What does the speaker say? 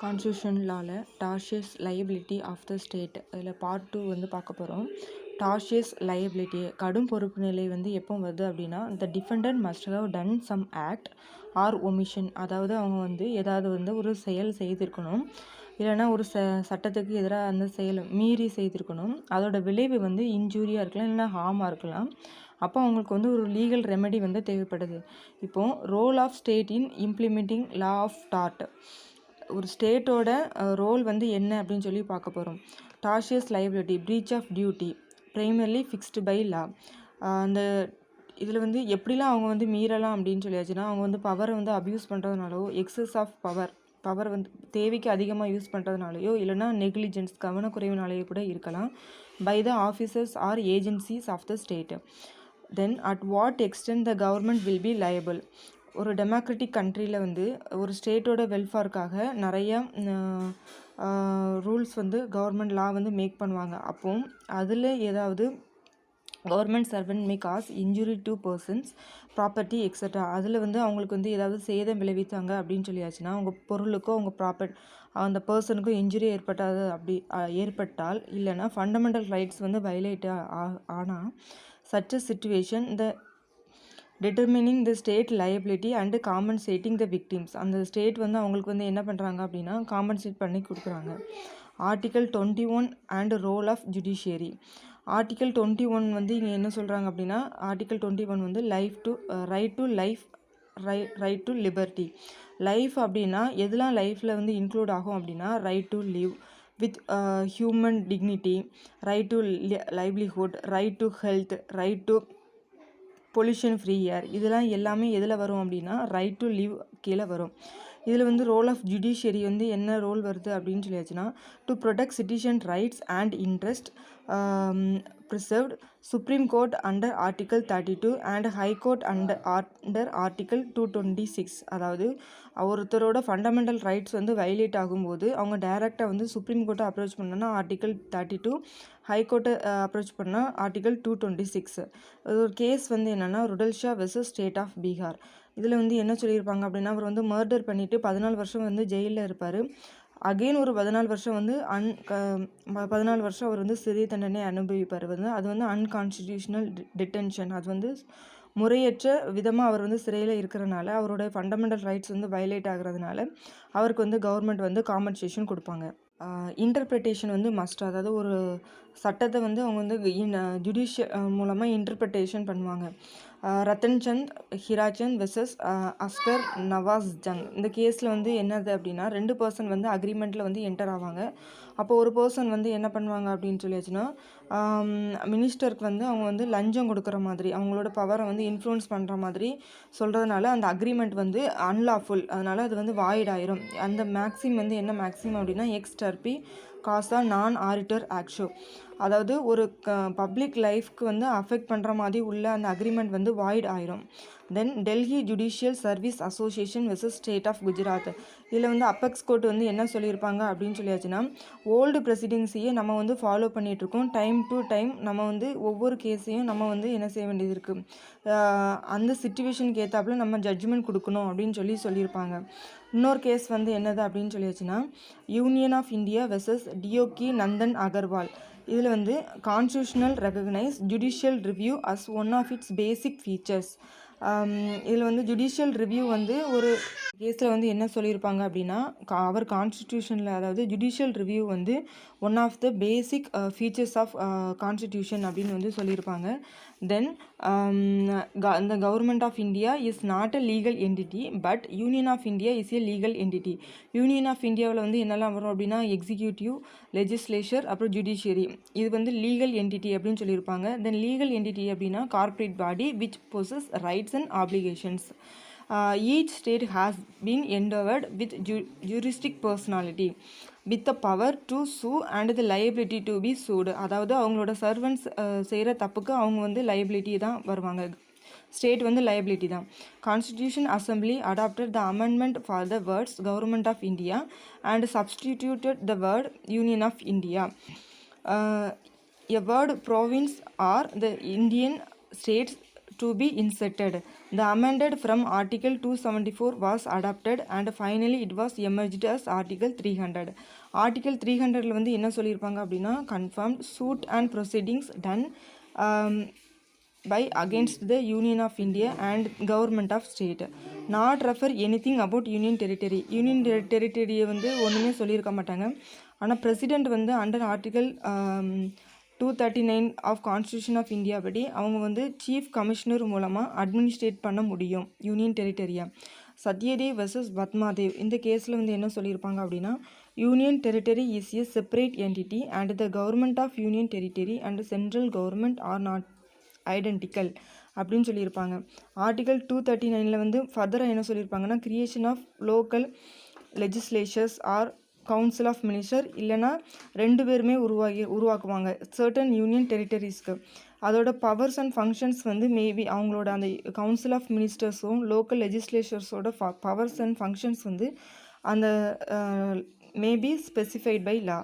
Constitution லாவில் tortious liability of the state இதில் part 2 வந்து பார்க்க போகிறோம். டார்ஷியஸ் லையபிலிட்டி கடும் பொறுப்பு நிலை வந்து எப்போ வருது அப்படின்னா, the defendant must have done some act or omission, அதாவது அவங்க வந்து ஏதாவது வந்து ஒரு செயல் செய்திருக்கணும், இல்லைனா ஒரு சட்டத்துக்கு எதிராக அந்த செயல் மீறி செய்திருக்கணும். அதோட விளைவு வந்து இன்ஜூரியாக இருக்கலாம், இல்லைனா ஹார்மாக இருக்கலாம். அப்போ அவங்களுக்கு வந்து ஒரு லீகல் ரெமெடி வந்து தேவைப்படுது. இப்போது role of state in implementing law of tort, ஒரு ஸ்டேட்டோட ரோல் வந்து என்ன அப்படின்னு சொல்லி பார்க்க போகிறோம். Tortious liability breach of duty primarily fixed by law. அந்த இதில் வந்து எப்படிலாம் அவங்க வந்து மீறலாம் அப்படின்னு சொல்லியாச்சுன்னா, அவங்க வந்து பவரை வந்து அப்யூஸ் பண்ணுறதுனாலோ, எக்ஸஸ் ஆஃப் பவர் வந்து தேவைக்கு அதிகமாக யூஸ் பண்ணுறதுனாலையோ, இல்லைனா நெக்லிஜென்ஸ் கவனக்குறைவுனாலேயோ கூட இருக்கலாம். By the officers or agencies of the state. Then at what extent the government will be liable. ஒரு டெமோக்ராட்டிக் கண்ட்ரியில் வந்து ஒரு ஸ்டேட்டோட வெல்ஃபேருக்காக நிறைய ரூல்ஸ் வந்து கவர்மெண்ட் லா வந்து மேக் பண்ணுவாங்க. அப்போ அதில் ஏதாவது government servant May cos injury to persons property extra, அதில் வந்து அவங்களுக்கு வந்து ஏதாவது சேதம் விளைவித்தாங்க அப்படின்னு சொல்லியாச்சுன்னா, அவங்க பொருளுக்கோ அவங்க அந்த பர்சனுக்கும் இன்ஜுரி ஏற்பட்டால் இல்லைனா ஃபண்டமெண்டல் ரைட்ஸ் வந்து வயலேட் ஆனால் such a situation the determining the state liability and compensating the victims, அந்த ஸ்டேட் வந்து அவங்களுக்கு வந்து என்ன பண்ணுறாங்க அப்படின்னா காம்பன்சேட் பண்ணி கொடுக்குறாங்க. Article 21 and role of judiciary. Article 21 வந்து இங்கே என்ன சொல்கிறாங்க அப்படின்னா, ஆர்டிகல் 21 வந்து ரைட் டு லிபர்ட்டி. லைஃப் அப்படின்னா எதெல்லாம் லைஃப்பில் வந்து இன்க்ளூட் ஆகும் அப்படின்னா, right to live with human dignity, right to livelihood, right to health, right to pollution free ஏர், இதெல்லாம் எல்லாமே எதில் வரும் அப்படின்னா ரைட் டு லிவ் கீழே வரும். இதில் வந்து ரோல் ஆஃப் ஜுடிஷியரி வந்து என்ன ரோல் வருது அப்படின்னு சொல்லியாச்சுன்னா, to protect citizen rights and interest preserved, supreme court under article 32 and high court under article 226. அதாவது ஒருத்தரோட ஃபண்டமெண்டல் ரைட்ஸ் வந்து வயலேட் ஆகும்போது அவங்க டைரெக்டாக வந்து சுப்ரீம் கோர்ட்டை அப்ரோச் பண்ணோன்னா ஆர்டிகல் 32, ஹை கோர்ட்டை அப்ரோச் பண்ணால் ஆர்டிகல் 226. அது ஒரு கேஸ் வந்து என்னென்னா ருடல்ஷா வெர்சஸ் ஸ்டேட் ஆஃப் பீகார். இதில் வந்து என்ன சொல்லியிருப்பாங்க அப்படின்னா, அவர் வந்து மர்டர் பண்ணிவிட்டு 14 வருஷம் வந்து ஜெயிலில் இருப்பார். அகெயின் ஒரு 14 வருஷம் வந்து 14 வருஷம் அவர் வந்து சிறை தண்டனை அனுபவிப்பார். வந்து அது வந்து அன்கான்ஸ்டிடியூஷனல் டிடென்ஷன். அது வந்து முறையற்ற விதமாக அவர் வந்து சிறையில் இருக்கிறனால, அவரோட ஃபண்டமெண்டல் ரைட்ஸ் வந்து வயலேட் ஆகிறதுனால அவருக்கு வந்து கவர்மெண்ட் வந்து காம்பன்சேஷன் கொடுப்பாங்க. இன்டர்பிரிட்டேஷன் வந்து மஸ்ட், அதாவது ஒரு சட்டத்தை வந்து அவங்க வந்து ஜுடிஷியல் மூலமாக இன்டர்பிரிட்டேஷன் பண்ணுவாங்க. ரத்தன் சந்த் ஹிராச்சந்த் வெர்சஸ் அஸ்கர் நவாஸ் ஜங். இந்த கேஸில் வந்து என்னது அப்படின்னா, 2 பர்சன் வந்து அக்ரிமெண்ட்டில் வந்து என்டர் ஆவாங்க. அப்போ ஒரு பர்சன் வந்து என்ன பண்ணுவாங்க அப்படின்னு சொல்லியாச்சுன்னா, மினிஸ்டருக்கு வந்து அவங்க வந்து லஞ்சம் கொடுக்குற மாதிரி, அவங்களோட பவரை வந்து இன்ஃப்ளூயன்ஸ் பண்ணுற மாதிரி சொல்கிறதுனால அந்த அக்ரிமெண்ட் வந்து அன்லாஃபுல், அதனால் அது வந்து வாய்ட் ஆயிரும். அந்த மேக்ஸிம் வந்து என்ன மேக்ஸிம் அப்படின்னா, எக்ஸ்டர்பி காசா நான் ஆரிட்டர் ஆக்ஷோ, அதாவது ஒரு பப்ளிக் லைஃப்க்கு வந்து அஃபெக்ட் பண்ணுற மாதிரி உள்ள அந்த அக்ரிமெண்ட் வந்து வாய்ட் ஆயிரும். Then Delhi judicial service association versus state of Gujarat. இதில் வந்து அப்பெக்ஸ் கோர்ட் வந்து என்ன சொல்லியிருப்பாங்க அப்படின்னு சொல்லியாச்சுன்னா, ஓல்டு ப்ரெசிடென்சியை நம்ம வந்து ஃபாலோ பண்ணிகிட்ருக்கோம். டைம் டு டைம் நம்ம வந்து ஒவ்வொரு கேஸையும் நம்ம வந்து என்ன செய்ய வேண்டியது இருக்குது, அந்த சிச்சுவேஷனுக்கு ஏற்றாப்புல நம்ம ஜட்ஜ்மெண்ட் கொடுக்கணும் அப்படின்னு சொல்லியிருப்பாங்க. இன்னொரு கேஸ் வந்து என்னது அப்படின்னு சொல்லியாச்சுன்னா, union of India versus Deoki Nandan Agarwal. இதில் வந்து constitutional recognise judicial review as one of its basic features. இதில் வந்து ஜுடிஷியல் ரிவ்யூ வந்து ஒரு கேஸில் வந்து என்ன சொல்லியிருப்பாங்க அப்படின்னா, அவர் கான்ஸ்டியூஷனில், அதாவது ஜுடிஷியல் ரிவ்யூ வந்து one of the basic features of constitution அப்படின்னு வந்து சொல்லியிருப்பாங்க. Then the government of India is not a legal entity but Union of India is a legal entity. Union of இந்தியாவில் வந்து என்னெல்லாம் வரும் அப்படின்னா, எக்ஸிக்யூட்டிவ், லெஜிஸ்லேச்சர், அப்புறம் ஜுடிஷியரி. இது வந்து லீகல் என்டிட்டி அப்படின்னு சொல்லியிருப்பாங்க. தென் லீகல் என்டிட்டி அப்படின்னா corporate body which possess rights and obligations. Each state has been endowed with juristic personality with the power to sue and the liability to be sued. அதாவது அவங்களோட servants செய்கிற தப்புக்கு அவங்க வந்து liability தான் வருவாங்க, ஸ்டேட் வந்து லைபிலிட்டி தான். Constitution assembly adopted the amendment for the words government of India and substituted the word union of India. A word province or the Indian states to be inserted. The amended from Article 274 was adopted and finally it was emerged as Article 300. Article 300ல வந்து என்ன சொல்லியிருப்பாங்க அப்படின்னா confirmed suit and proceedings done by against the Union of India and government of state. Not refer anything about Union territory. Union territory வந்து ஒன்றுமே சொல்லியிருக்க மாட்டாங்க. ஆனால் president வந்து under article 239 of constitution of India படி அவங்க வந்து சீஃப் கமிஷனர் மூலமாக அட்மினிஸ்ட்ரேட் பண்ண முடியும் யூனியன் டெரிட்டரியா. சத்யதேவ் வெர்சஸ் பத்மாதேவ் இந்த கேஸில் வந்து என்ன சொல்லியிருப்பாங்க அப்படின்னா union territory is a separate entity and the government of union territory and central government are not identical அப்படின்னு சொல்லியிருப்பாங்க. ஆர்டிகல் 239 வந்து ஃபர்தராக என்ன சொல்லியிருப்பாங்கன்னா creation of local legislatures or council of minister இல்லைனா ரெண்டு பேருமே உருவாக்குவாங்க சர்டன் யூனியன் டெரிட்டரிஸ்க்கு. அதோட பவர்ஸ் அண்ட் ஃபங்க்ஷன்ஸ் வந்து மேபி அவங்களோட அந்த கவுன்சில் ஆஃப் மினிஸ்டர்ஸும் லோக்கல் லெஜிஸ்லேச்சர்ஸோட பவர்ஸ் அண்ட் ஃபங்க்ஷன்ஸ் வந்து அந்த மேபி ஸ்பெசிஃபைட் பை லா.